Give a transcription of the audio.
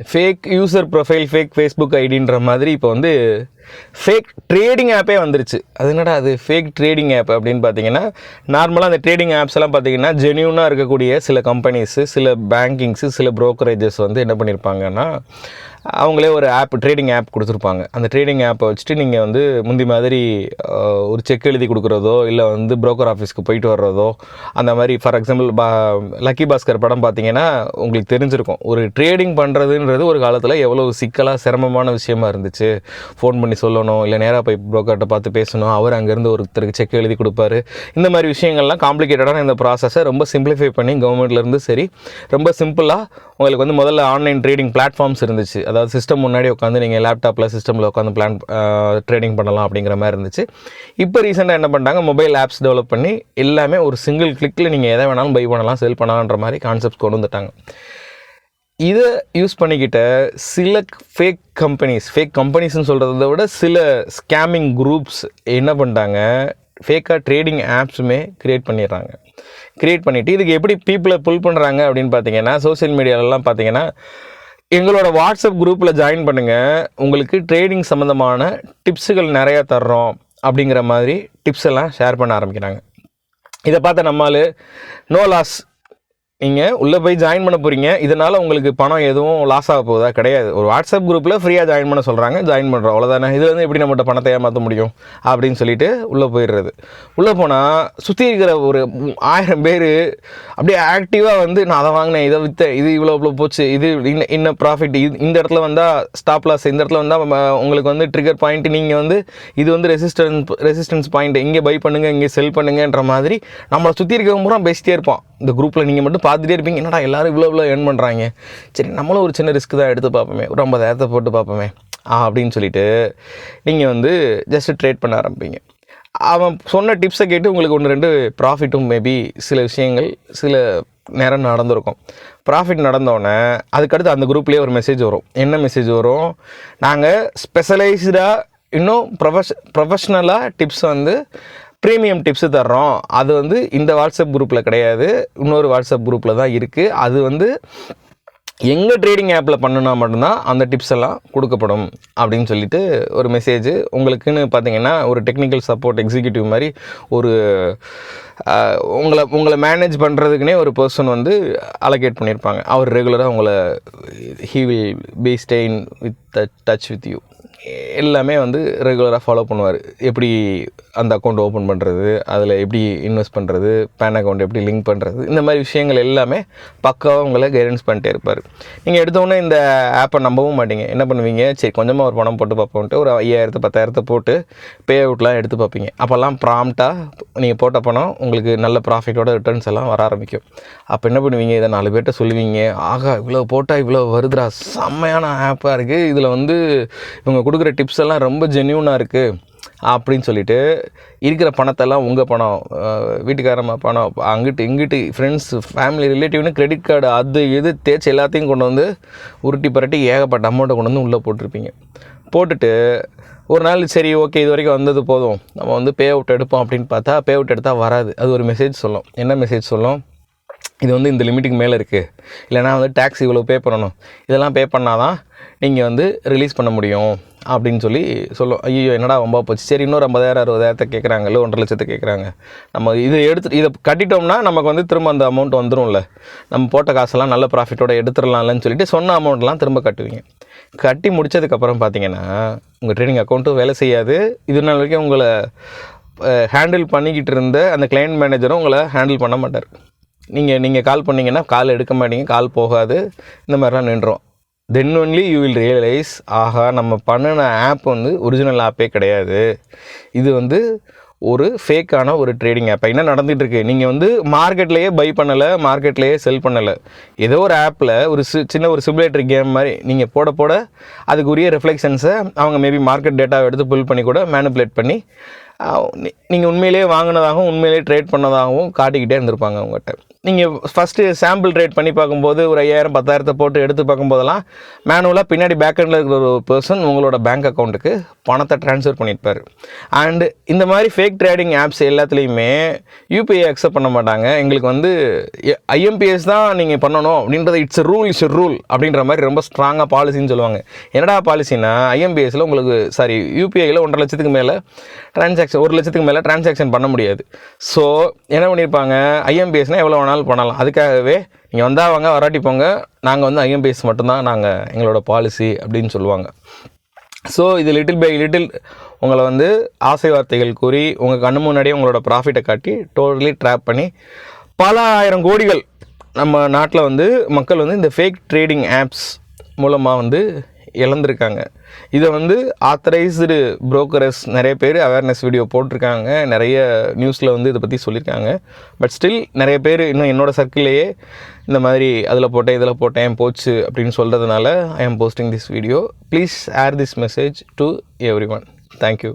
Fake user profile, fake Facebook ஐடின்ற மாதிரி இப்போ வந்து ஃபேக் ட்ரேடிங் ஆப்பே வந்துருச்சு. அது என்னடா அது ஃபேக் ட்ரேடிங் ஆப் அப்படின்னு பார்த்தீங்கன்னா, நார்மலாக அந்த ட்ரேடிங் ஆப்ஸ் எல்லாம் பார்த்தீங்கன்னா ஜென்யூனாக இருக்கக்கூடிய சில கம்பெனிஸு, சில பேங்கிங்ஸு, சில ப்ரோக்கரேஜஸ் வந்து என்ன பண்ணியிருப்பாங்கன்னா, அவங்களே ஒரு ஆப், ட்ரேடிங் ஆப் கொடுத்துருப்பாங்க. அந்த ட்ரேடிங் ஆப்பை வச்சுட்டு நீங்கள் வந்து முந்தி மாதிரி ஒரு செக் எழுதி கொடுக்குறதோ, இல்லை வந்து புரோக்கர் ஆஃபீஸ்க்கு போயிட்டு வர்றதோ, அந்த மாதிரி. ஃபார் எக்ஸாம்பிள் லக்கி பாஸ்கர் படம் பார்த்தீங்கன்னா உங்களுக்கு தெரிஞ்சிருக்கும். ஒரு ட்ரேடிங் பண்ணுறதுன்றது ஒரு காலத்தில் எவ்வளோ சிக்கலாக சிரமமான விஷயமா இருந்துச்சு. ஃபோன் பண்ணி சொல்லணும், இல்லை நேராக போய் புரோக்கர்கிட்ட பார்த்து பேசணும், அவர் அங்கேருந்து ஒருத்தருக்கு செக் எழுதி கொடுப்பாரு. இந்த மாதிரி விஷயங்கள்லாம் காம்ப்ளிகேட்டடான இந்த ப்ராசஸை ரொம்ப சிம்பிளிஃபை பண்ணி கவர்மெண்ட்லேருந்து சரி ரொம்ப சிம்பிளாக உங்களுக்கு வந்து முதல்ல ஆன்லைன் ட்ரேடிங் பிளாட்ஃபார்ம்ஸ் இருந்துச்சு. அதாவது சிஸ்டம் முன்னாடி உட்காந்து நீங்கள் லேப்டாப்பில் சிஸ்டமில் உட்காந்து ட்ரேடிங் பண்ணலாம் அப்படிங்கிற மாதிரி இருந்துச்சு. இப்போ ரீசெண்டாக என்ன பண்ணிட்டாங்க, மொபைல் ஆப்ஸ் டெவலப் பண்ணி எல்லாமே ஒரு சிங்கிள் கிளிக்கில் நீங்கள் எதை வேணாலும் பை பண்ணலாம், செல் பண்ணலான்ற மாதிரி கான்செப்ட்ஸ் கொண்டு வந்துட்டாங்க. இதை யூஸ் பண்ணிக்கிட்ட சில ஃபேக் கம்பெனிஸ்ன்னு சொல்கிறத விட சில ஸ்கேமிங் குரூப்ஸ் என்ன பண்ணிட்டாங்க, ஃபேக்காக ட்ரேடிங் ஆப்ஸுமே க்ரியேட் பண்ணிவிட்டு இதுக்கு எப்படி பீப்புளை புல் பண்ணுறாங்க அப்படின்னு பார்த்தீங்கன்னா, சோசியல் மீடியாலெலாம் பார்த்தீங்கன்னா, எங்களோட வாட்ஸ்அப் குரூப்பில் ஜாயின் பண்ணுங்கள், உங்களுக்கு ட்ரேடிங் சம்மந்தமான டிப்ஸுகள் நிறையா தர்றோம் அப்படிங்கிற மாதிரி டிப்ஸ் எல்லாம் ஷேர் பண்ண ஆரம்பிக்கிறாங்க. இதை பார்த்த நம்மால் நோ லாஸ், நீங்கள் உள்ளே போய் ஜாயின் பண்ண போகிறீங்க, இதனால் உங்களுக்கு பணம் எதுவும் லாஸ் ஆக போகுதா? கிடையாது. ஒரு வாட்ஸ்அப் குரூப்பில் ஃப்ரீயாக ஜாயின் பண்ண சொல்கிறாங்க, ஜாயின் பண்ணுறோம், அவ்வளோதானே. இது வந்து எப்படி நம்மகிட்ட பணத்தை ஏமாற்ற முடியும் அப்படின்னு சொல்லிட்டு உள்ளே போயிடுறது. உள்ளே போனால் சுற்றி இருக்கிற ஒரு 1000 பேர் அப்படியே ஆக்டிவாக வந்து நான் அதை வாங்கினேன், இதை விற்றேன், இது இவ்வளோ போச்சு, இது இன்னும் ப்ராஃபிட், இந்த இடத்துல வந்தால் ஸ்டாப் லாஸ், இந்த இடத்துல வந்தால் உங்களுக்கு வந்து ட்ரிகர் பாயிண்ட், நீங்கள் வந்து இது வந்து ரெசிஸ்டன்ஸ் பாயிண்ட், இங்கே பை பண்ணுங்கள், இங்கே செல் பண்ணுங்கன்ற மாதிரி நம்மளை சுற்றி இருக்கிறவங்க பூரா பேசிட்டே இருப்பான். இந்த குரூப்பில் நீங்கள் மட்டும் பார்த்துட்டே இருப்பீங்க, என்னடா எல்லோரும் இவ்வளோ ஏர்ன் பண்ணுறாங்க, சரி நம்மளும் ஒரு சின்ன ரிஸ்க் தான் எடுத்து பார்ப்போமே, ஒரு 50,000 போட்டு பார்ப்போமே அப்படின்னு சொல்லிட்டு நீங்கள் வந்து ஜஸ்ட்டு ட்ரேட் பண்ண ஆரம்பிப்பீங்க. அவன் சொன்ன டிப்ஸை கேட்டு உங்களுக்கு 1-2 ப்ராஃபிட்டும் மேபி சில விஷயங்கள் சில நேரம் நடந்திருக்கும். ப்ராஃபிட் நடந்தோடனே அதுக்கடுத்து அந்த குரூப்லேயே ஒரு மெசேஜ் வரும். என்ன மெசேஜ் வரும், நாங்கள் ஸ்பெஷலைஸ்டாக இன்னும் ப்ரொஃபஷ்னலாக டிப்ஸ் வந்து ப்ரீமியம் டிப்ஸு தர்றோம், அது வந்து இந்த வாட்ஸ்அப் குரூப்பில் கிடையாது, இன்னொரு வாட்ஸ்அப் குரூப்பில் தான் இருக்குது, அது வந்து எங்கள் ட்ரேடிங் ஆப்பில் பண்ணுனா மட்டும்தான் அந்த டிப்ஸ் எல்லாம் கொடுக்கப்படும் அப்படின்னு சொல்லிட்டு ஒரு மெசேஜ். உங்களுக்குன்னு பார்த்தீங்கன்னா ஒரு டெக்னிக்கல் சப்போர்ட் எக்ஸிக்யூட்டிவ் மாதிரி ஒரு உங்களை மேனேஜ் பண்ணுறதுக்குனே ஒரு பர்சன் வந்து அலோகேட் பண்ணியிருப்பாங்க. அவர் ரெகுலராக உங்களை he will be staying with touch with you, எல்லாமே வந்து ரெகுலராக ஃபாலோ பண்ணுவார். எப்படி அந்த அக்கௌண்ட் ஓப்பன் பண்ணுறது, அதில் எப்படி இன்வெஸ்ட் பண்ணுறது, பேன் அக்கௌண்ட் எப்படி லிங்க் பண்ணுறது, இந்த மாதிரி விஷயங்கள் எல்லாமே பக்காவாக உங்களை கைடன்ஸ் பண்ணிட்டே இருப்பார். நீங்கள் எடுத்தோடனே இந்த ஆப்பை நம்பவும் மாட்டீங்க. என்ன பண்ணுவீங்க, சரி கொஞ்சமாக ஒரு பணம் போட்டு பார்ப்போன்ட்டு ஒரு 5,000 10,000 போட்டு பே அவுட்லாம் எடுத்து பார்ப்பீங்க. அப்போல்லாம் ப்ராம்ப்டாக நீங்கள் போட்ட பணம் உங்களுக்கு நல்ல ப்ராஃபிட்டோட ரிட்டர்ன்ஸ் எல்லாம் வர ஆரம்பிக்கும். அப்போ என்ன பண்ணுவீங்க, இதை 4 பேர்கிட்ட சொல்லுவீங்க, ஆகா இவ்வளோ போட்டால் இவ்வளோ வருதுடா, செம்மையான ஆப்பாக இருக்குது, இதில் வந்து இவங்க கொடுக்குற டிப்ஸ் எல்லாம் ரொம்ப ஜென்யூனாக இருக்குது அப்படின்னு சொல்லிட்டு இருக்கிற பணத்தெல்லாம் உங்கள் பணம், வீட்டுக்காரம்மா பணம், அங்கிட்டு இங்கிட்டு ஃப்ரெண்ட்ஸ் ஃபேமிலி ரிலேட்டிவ்னு கிரெடிட் கார்டு அது இது தேய்ச்சி எல்லாத்தையும் கொண்டு வந்து உருட்டி பரட்டி ஏகப்பட்ட அமௌண்ட்டை கொண்டு வந்து உள்ளே போட்டிருப்பீங்க. போட்டுட்டு ஒரு நாள் சரி ஓகே இது வரைக்கும் வந்தது போதும், நம்ம வந்து பே அவுட் எடுப்போம் அப்படின்னு பார்த்தா பே அவுட் எடுத்தால் வராது. அது ஒரு மெசேஜ் சொல்லும். என்ன மெசேஜ் சொல்லும், இது வந்து இந்த லிமிட்டுக்கு மேலே இருக்குது, இல்லைனா வந்து டேக்ஸ் இவ்வளோ பே பண்ணணும், இதெல்லாம் பே பண்ணால் தான் நீங்கள் வந்து ரிலீஸ் பண்ண முடியும் அப்படின்னு சொல்லும். ஐயோ என்னடா ரொம்ப போச்சு, சரி இன்னொரு 50,000 60,000 கேட்குறாங்க, இல்லை 1,50,000 கேட்குறாங்க, நம்ம இதை கட்டிட்டோம்னா நமக்கு வந்து திரும்ப அந்த அமௌண்ட் வந்துடும்ல, நம்ம போட்ட காசெல்லாம் நல்ல ப்ராஃபிட்டோட எடுத்துடலாம்லன்னு சொல்லிட்டு சொன்ன அமௌண்ட்லாம் திரும்ப கட்டுவீங்க. கட்டி முடித்ததுக்கப்புறம் பார்த்தீங்கன்னா உங்கள் ட்ரேடிங் அக்கௌண்ட்டும் வேலை செய்யாது. இது நாள் வரைக்கும் உங்களை ஹேண்டில் பண்ணிக்கிட்டு இருந்த அந்த கிளைண்ட் மேனேஜரும் உங்களை ஹேண்டில் பண்ண மாட்டார். நீங்கள் கால் பண்ணிங்கன்னா கால் எடுக்க மாட்டீங்க, கால் போகாது, இந்த மாதிரிலாம் நின்றோம். Then only you will realise, ஆஹா நம்ம பண்ணின ஆப் வந்து ஒரிஜினல் ஆப்பே கிடையாது, இது வந்து ஒரு ஃபேக்கான ஒரு ட்ரேடிங் ஆப். என்ன நடந்துகிட்டு இருக்குது, நீங்கள் வந்து மார்க்கெட்லேயே பை பண்ணலை, மார்க்கெட்லேயே செல் பண்ணலை, ஏதோ ஒரு ஆப்பில் ஒரு சின்ன ஒரு சிமுலேட்டர் கேம் மாதிரி நீங்கள் போட அதுக்குரிய ரிஃப்ளெக்ஷன்ஸை அவங்க மேபி மார்க்கெட் டேட்டாவை எடுத்து புல் பண்ணி கூட மேனிப்புலேட் பண்ணி நீங்கள் உண்மையிலேயே வாங்கினதாகவும் உண்மையிலேயே ட்ரேட் பண்ணதாகவும் காட்டிக்கிட்டே இருந்திருப்பாங்க அவங்ககிட்ட. நீங்கள் ஃபஸ்ட்டு சாம்பிள் ட்ரேட் பண்ணி பார்க்கும்போது ஒரு 5000 10,000 போட்டு எடுத்து பார்க்கும்போதெல்லாம் மேனுவலாக பின்னாடி பேக்கெண்டில் இருக்கிற ஒரு பர்சன் உங்களோட பேங்க் அக்கௌண்ட்டுக்கு பணத்தை ட்ரான்ஸ்ஃபர் பண்ணியிருப்பார். அண்டு இந்த மாதிரி ஃபேக் ட்ரேடிங் ஆப்ஸ் எல்லாத்துலேயுமே யூபிஐ அக்செப்ட் பண்ண மாட்டாங்க. எங்களுக்கு வந்து ஐஎம்பிஎஸ் தான் நீங்கள் பண்ணணும் அப்படின்றது இட்ஸ் ரூல் அப்படின்ற மாதிரி ரொம்ப ஸ்ட்ராங்காக பாலிசின்னு சொல்லுவாங்க. என்னடா பாலிசின்னா ஐஎம்பிஎஸில் உங்களுக்கு யூபிஐயில் 1.5 லட்சத்துக்கு மேலே ட்ரான்சாக்ஷன் 1 லட்சத்துக்கு மேலே ட்ரான்சாக்ஷன் பண்ண முடியாது. ஸோ என்ன பண்ணியிருப்பாங்க, ஐஎம்பிஎஸ்னால் எவ்வளோ வேணாலும் பண்ணலாம். அதுக்காகவே நீங்கள் வந்தால் வாங்க வராட்டி போங்க, நாங்கள் வந்து ஐஎம்பிஎஸ் மட்டும்தான் நாங்கள் எங்களோட பாலிசி அப்படின்னு சொல்லுவாங்க. ஸோ இது லிட்டில் பை லிட்டில் உங்களை வந்து ஆசை வார்த்தைகள் கூறி உங்கள் கண்ணு முன்னாடியே உங்களோட ப்ராஃபிட்டை காட்டி டோட்டலி ட்ராப் பண்ணி பல ஆயிரம் கோடிகள் நம்ம நாட்டில் வந்து மக்கள் வந்து இந்த ஃபேக் ட்ரேடிங் ஆப்ஸ் மூலமாக வந்து இழந்திருக்காங்க. இதை வந்து ஆத்தரைஸ்டு புரோக்கரஸ் நிறைய பேர் அவேர்னஸ் வீடியோ போட்டிருக்காங்க, நிறைய நியூஸில் வந்து இதை பற்றி சொல்லியிருக்காங்க. பட் ஸ்டில் நிறைய பேர் இன்னும் என்னோடய சர்க்கிள்லேயே இந்த மாதிரி அதில் போட்டேன் இதில் போட்டேன் போச்சு அப்படின்னு சொல்கிறதுனால ஐ ஆம் posting this video. Please share this message to every one. Thank you.